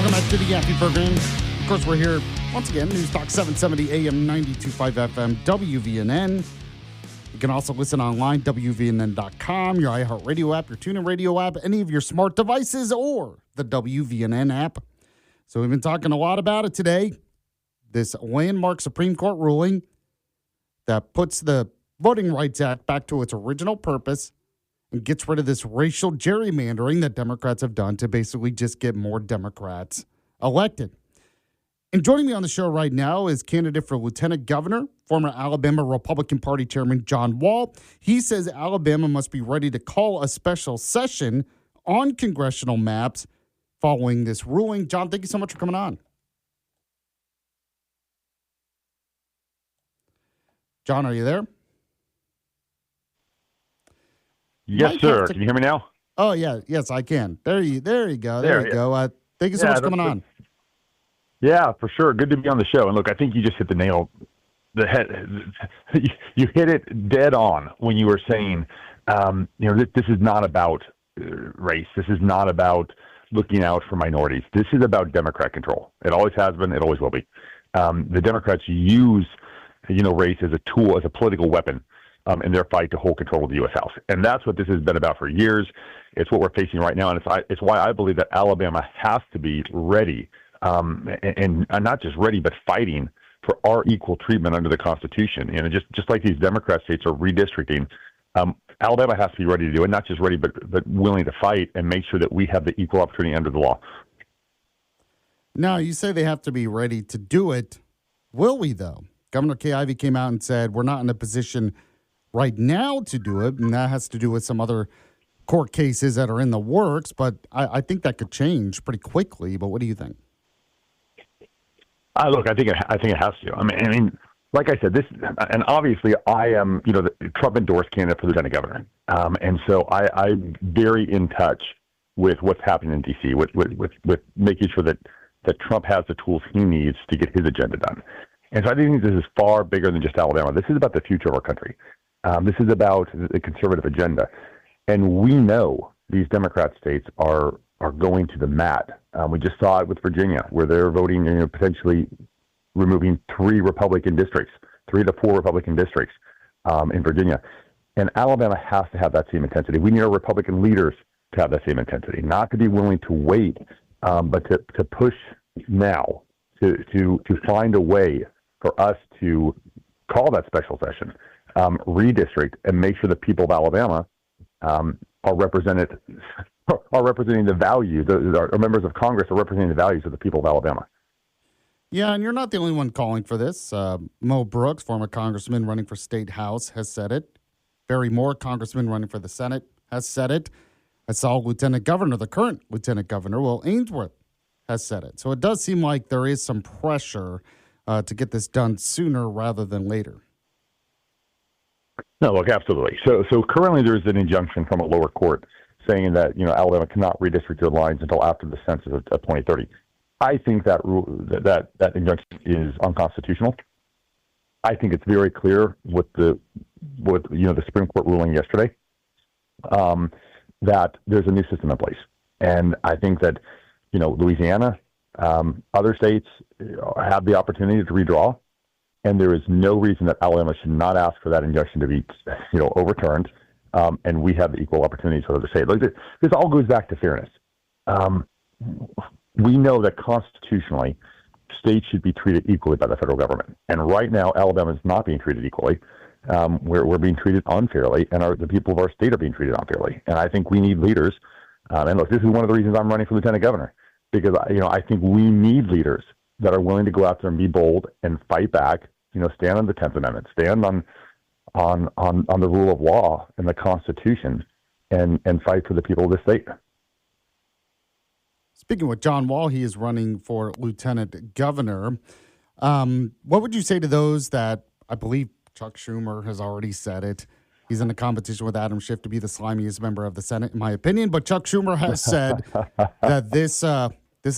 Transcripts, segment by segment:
Welcome back to the Yaffee program. Of course, we're here once again, News Talk 770 AM 92.5 FM, WVNN. You can also listen online, WVNN.com, your iHeartRadio app, your TuneIn Radio app, any of your smart devices, or the WVNN app. So we've been talking a lot about it today. This landmark Supreme Court ruling that puts the Voting Rights Act back to its original purpose and gets rid of this racial gerrymandering that Democrats have done to basically just get more Democrats elected. And joining me on the show right now is candidate for lieutenant governor, former Alabama Republican Party chairman John Wahl. He says Alabama must be ready to call a special session on congressional maps following this ruling. John, thank you so much for coming on. John, are you there? Yes, sir. Can you hear me now? Oh, yeah. Yes, I can. There you go. There you go. Thank you so much for coming on. Yeah, for sure. Good to be on the show. And look, I think you just hit the head. You hit it dead on when you were saying, this is not about race. This is not about looking out for minorities. This is about Democrat control. It always has been. It always will be. The Democrats use, race as a tool, as a political weapon in their fight to hold control of the U.S. House. And that's what this has been about for years. It's what we're facing right now. And it's why I believe that Alabama has to be ready, and not just ready, but fighting for our equal treatment under the Constitution. Just like these Democrat states are redistricting, Alabama has to be ready to do it, not just ready, but willing to fight and make sure that we have the equal opportunity under the law. Now, you say they have to be ready to do it. Will we, though? Governor Kay Ivey came out and said we're not in a position right now to do it, and that has to do with some other court cases that are in the works, but I think that could change pretty quickly. But what do you think? Look, I think it has to. I mean, like I said, and obviously I am, the Trump endorsed candidate for lieutenant governor, and so I'm very in touch with what's happening in D.C. with making sure that Trump has the tools he needs to get his agenda done. And so I think this is far bigger than just Alabama. This is about the future of our country. This is about the conservative agenda, and we know these Democrat states are going to the mat. We just saw it with Virginia, where they're voting, potentially removing 3 to 4 Republican districts in Virginia. And Alabama has to have that same intensity. We need our Republican leaders to have that same intensity, not to be willing to wait, but to push now to find a way for us to call that special session, redistrict, and make sure the people of Alabama are representing the values. Our members of Congress are representing the values of the people of Alabama. Yeah, and you're not the only one calling for this. Mo Brooks, former congressman running for State House, has said it. Barry Moore, congressman running for the Senate, has said it. I saw Lieutenant Governor, the current Lieutenant Governor, Will Ainsworth, has said it. So it does seem like there is some pressure to get this done sooner rather than later. No, look, absolutely. So currently there's an injunction from a lower court saying that Alabama cannot redistrict their lines until after the census of 2030. I think that that injunction is unconstitutional. I think it's very clear with the Supreme Court ruling yesterday that there's a new system in place, and I think that Louisiana, other states have the opportunity to redraw. And there is no reason that Alabama should not ask for that injunction to be, overturned, and we have the equal opportunities for other states. Like this all goes back to fairness. We know that constitutionally, states should be treated equally by the federal government, and right now Alabama is not being treated equally. We're being treated unfairly, and the people of our state are being treated unfairly. And I think we need leaders. And look, this is one of the reasons I'm running for lieutenant governor, because I think we need leaders that are willing to go out there and be bold and fight back, stand on the 10th Amendment, stand on the rule of law and the Constitution, and fight for the people of the state. Speaking with John Wahl, he is running for lieutenant governor. What would you say to those that, I believe Chuck Schumer has already said it, he's in a competition with Adam Schiff to be the slimiest member of the Senate, in my opinion, but Chuck Schumer has said that this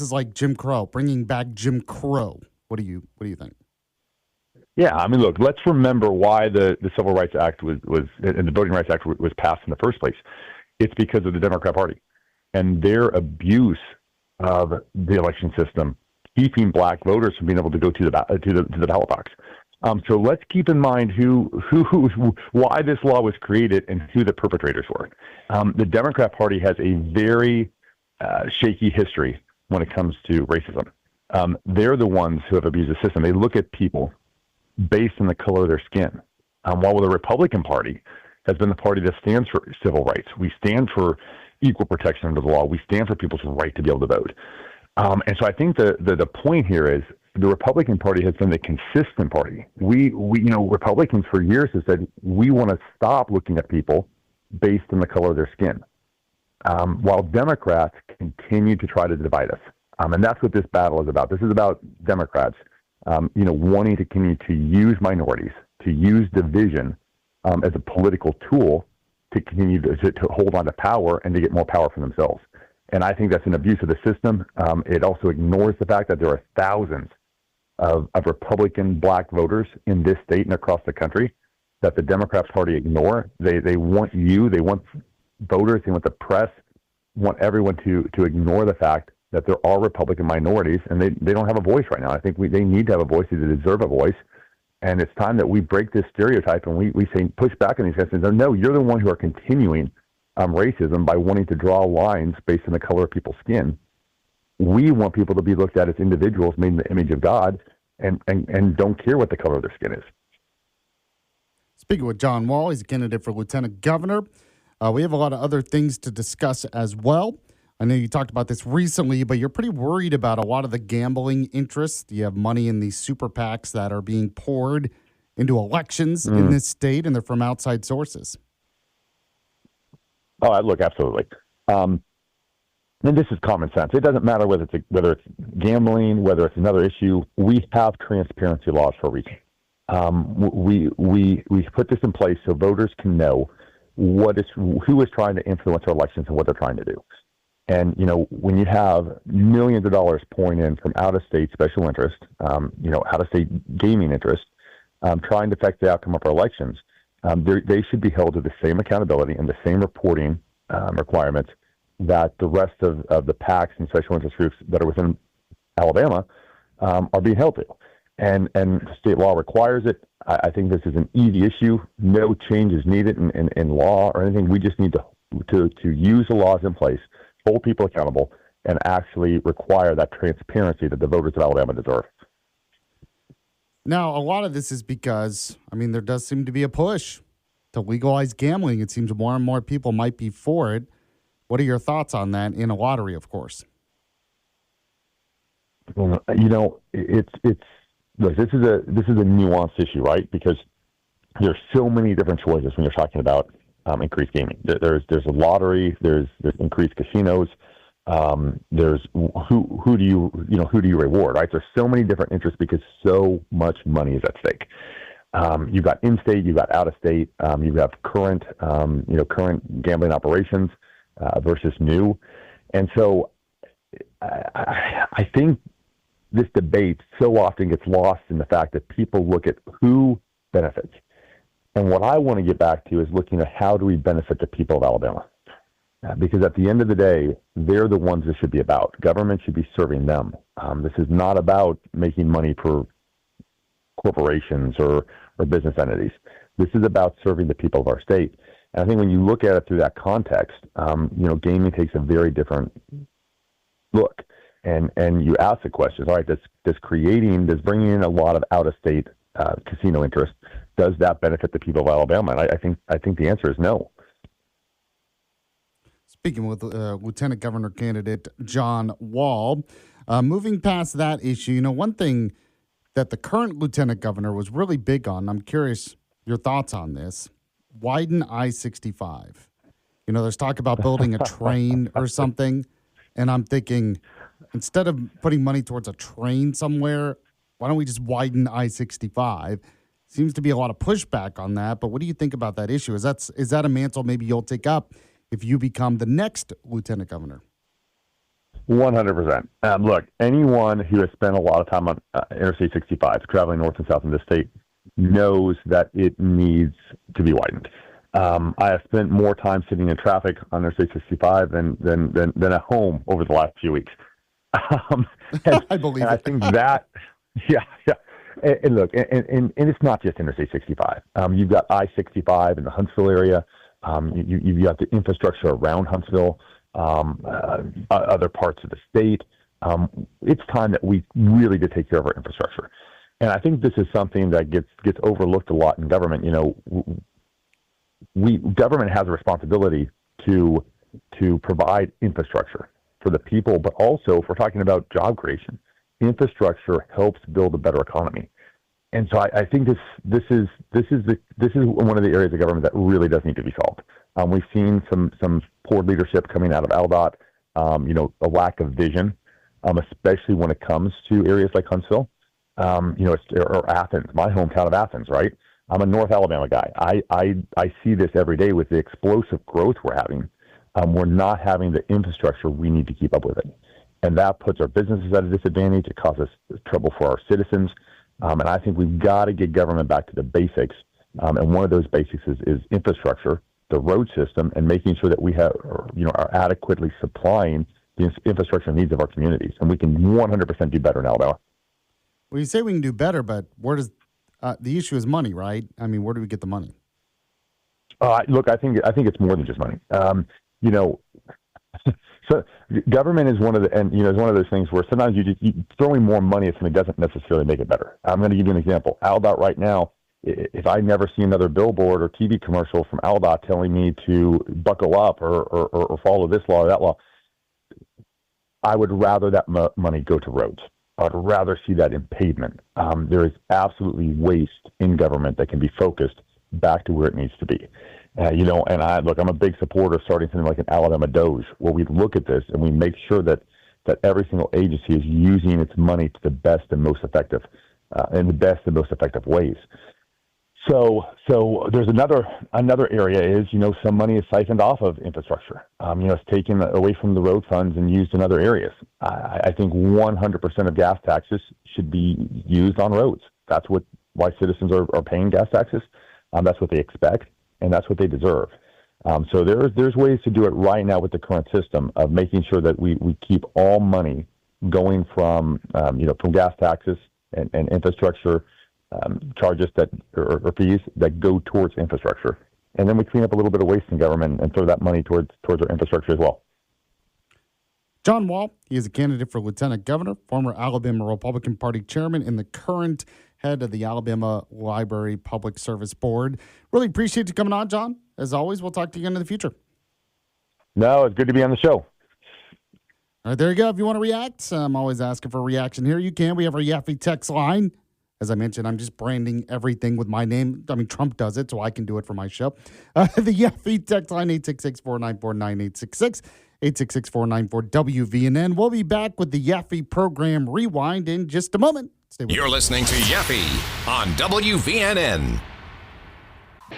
is like Jim Crow, bringing back Jim Crow. What do you think? Yeah, I mean, look, let's remember why the Civil Rights Act was and the Voting Rights Act was passed in the first place. It's because of the Democrat Party and their abuse of the election system, keeping black voters from being able to go to the ballot box. So let's keep in mind why this law was created and who the perpetrators were. The Democrat Party has a very shaky history when it comes to racism. They're the ones who have abused the system. They look at people based on the color of their skin. While the Republican Party has been the party that stands for civil rights. We stand for equal protection under the law. We stand for people's right to be able to vote. And so I think the point here is the Republican Party has been the consistent party. We Republicans for years have said we want to stop looking at people based on the color of their skin, while Democrats continue to try to divide us. And that's what this battle is about. This is about Democrats, wanting to continue to use minorities, to use division as a political tool to continue to hold on to power and to get more power for themselves. And I think that's an abuse of the system. It also ignores the fact that there are thousands of Republican black voters in this state and across the country that the Democrat Party ignore. They want they want voters, they want the press, want everyone to ignore the fact that there are Republican minorities and they don't have a voice right now. I think they need to have a voice. They deserve a voice. And it's time that we break this stereotype and we say, push back on these guys and say, no, you're the one who are continuing racism by wanting to draw lines based on the color of people's skin. We want people to be looked at as individuals made in the image of God and don't care what the color of their skin is. Speaking with John Wahl, he's a candidate for lieutenant governor. We have a lot of other things to discuss as well. I know you talked about this recently, but you're pretty worried about a lot of the gambling interests. You have money in these super PACs that are being poured into elections in this state, and they're from outside sources. Oh, look, absolutely. And this is common sense. It doesn't matter whether it's gambling, whether it's another issue. We have transparency laws for a reason. We put this in place so voters can know who is trying to influence our elections and what they're trying to do. And, when you have millions of dollars pouring in from out-of-state special interest, out-of-state gaming interest, trying to affect the outcome of our elections, they should be held to the same accountability and the same reporting requirements that the rest of the PACs and special interest groups that are within Alabama are being held to. And state law requires it. I think this is an easy issue. No change is needed in law or anything. We just need to use the laws in place, hold people accountable, and actually require that transparency that the voters of Alabama deserve. Now, a lot of this is because, there does seem to be a push to legalize gambling. It seems more and more people might be for it. What are your thoughts on that in a lottery, of course? Well, look, this is a nuanced issue, right? Because there's so many different choices when you're talking about increased gaming. There's a lottery. There's increased casinos. There's who do you reward, right? There's so many different interests because so much money is at stake. You've got in-state, you've got out-of-state, you have current gambling operations versus new, and so I think this debate so often gets lost in the fact that people look at who benefits. And what I want to get back to is looking at how do we benefit the people of Alabama? Because at the end of the day, they're the ones this should be about. Government should be serving them. This is not about making money for corporations or business entities. This is about serving the people of our state. And I think when you look at it through that context, gaming takes a very different look. And you ask the questions, all right, does bringing in a lot of out-of-state casino interest, does that benefit the people of Alabama? And I think the answer is no. Speaking with Lieutenant Governor candidate John Wahl, moving past that issue, one thing that the current Lieutenant Governor was really big on, I'm curious your thoughts on this, widen I-65. There's talk about building a train or something, and I'm thinking instead of putting money towards a train somewhere, why don't we just widen I-65? Seems to be a lot of pushback on that, but what do you think about that issue? Is that a mantle maybe you'll take up if you become the next lieutenant governor? 100%. Look, anyone who has spent a lot of time on Interstate 65, traveling north and south in this state, knows that it needs to be widened. I have spent more time sitting in traffic on Interstate 65 than at home over the last few weeks. I believe and it. I think that, yeah. And look, and it's not just Interstate 65. You've got I-65 in the Huntsville area. You've got the infrastructure around Huntsville, other parts of the state. It's time that we really did take care of our infrastructure. And I think this is something that gets overlooked a lot in government. You know, government has a responsibility to provide infrastructure for the people, but also if we're talking about job creation, infrastructure helps build a better economy. And so I think this is one of the areas of government that really does need to be solved. We've seen some poor leadership coming out of ALDOT, a lack of vision, especially when it comes to areas like Huntsville, or Athens, my hometown of Athens, right? I'm a North Alabama guy. I see this every day with the explosive growth we're having. We're not having the infrastructure we need to keep up with it. And that puts our businesses at a disadvantage. It causes trouble for our citizens. And I think we've got to get government back to the basics. And one of those basics is infrastructure, the road system, and making sure that we are adequately supplying the infrastructure needs of our communities. And we can 100% do better in Alabama. Well, you say we can do better, but where does the issue is money, right? I mean, where do we get the money? Look, I think it's more than just money. So government is one of those things where sometimes you throwing more money at something doesn't necessarily make it better. I'm going to give you an example. ALDOT right now, if I never see another billboard or TV commercial from ALDOT telling me to buckle up or follow this law or that law, I would rather that money go to roads. I'd rather see that in pavement. There is absolutely waste in government that can be focused back to where it needs to be. And I'm a big supporter of starting something like an Alabama Doge, where we look at this and we make sure that every single agency is using its money to the best and most effective, in the best and most effective ways. So there's another area is, some money is siphoned off of infrastructure. It's taken away from the road funds and used in other areas. I think 100% of gas taxes should be used on roads. That's why citizens are paying gas taxes. That's what they expect, and that's what they deserve. So there's ways to do it right now with the current system of making sure that we keep all money going from gas taxes and infrastructure charges or fees that go towards infrastructure. And then we clean up a little bit of waste in government and throw that money towards our infrastructure as well. John Wahl, he is a candidate for lieutenant governor, former Alabama Republican Party chairman, and the current head of the Alabama Library Public Service Board. Really appreciate you coming on, John. As always, we'll talk to you again in the future. No, it's good to be on the show. All right, there you go. If you want to react, I'm always asking for a reaction here. You can. We have our Yaffee text line. As I mentioned, I'm just branding everything with my name. I mean, Trump does it, so I can do it for my show. The Yaffee text line, 866-494-9866, 866-494-WVNN. We'll be back with the Yaffee program rewind in just a moment. Stay with You're us. listening to Yaffee on WVNN.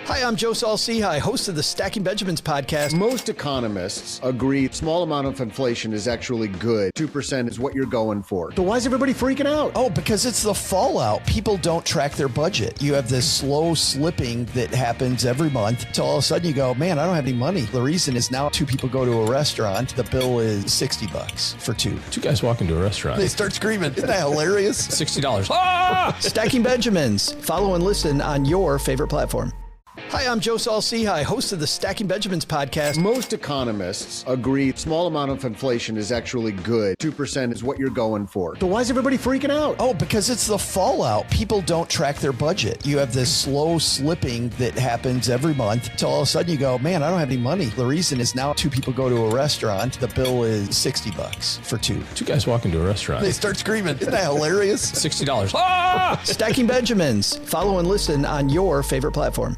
Hi, I'm Joe Saul-Sehy, host of the Stacking Benjamins podcast. Most economists agree small amount of inflation is actually good. 2% is what you're going for. So why is everybody freaking out? Oh, because it's the fallout. People don't track their budget. You have this slow slipping that happens every month till all of a sudden you go, man, I don't have any money. The reason is now two people go to a restaurant. The bill is $60 for two. Two guys walk into a restaurant. They start screaming. Isn't that hilarious? $60. Ah! Stacking Benjamins. Follow and listen on your favorite platform. Hi, I'm Joe Saul-Sehy, host of the Stacking Benjamins podcast. Most economists agree small amount of inflation is actually good. 2% is what you're going for. So why is everybody freaking out? Oh, because it's the fallout. People don't track their budget. You have this slow slipping that happens every month till all of a sudden you go, man, I don't have any money. The reason is now two people go to a restaurant. The bill is $60 for two. Two guys walk into a restaurant. They start screaming. Isn't that hilarious? $60. Ah! Stacking Benjamins. Follow and listen on your favorite platform.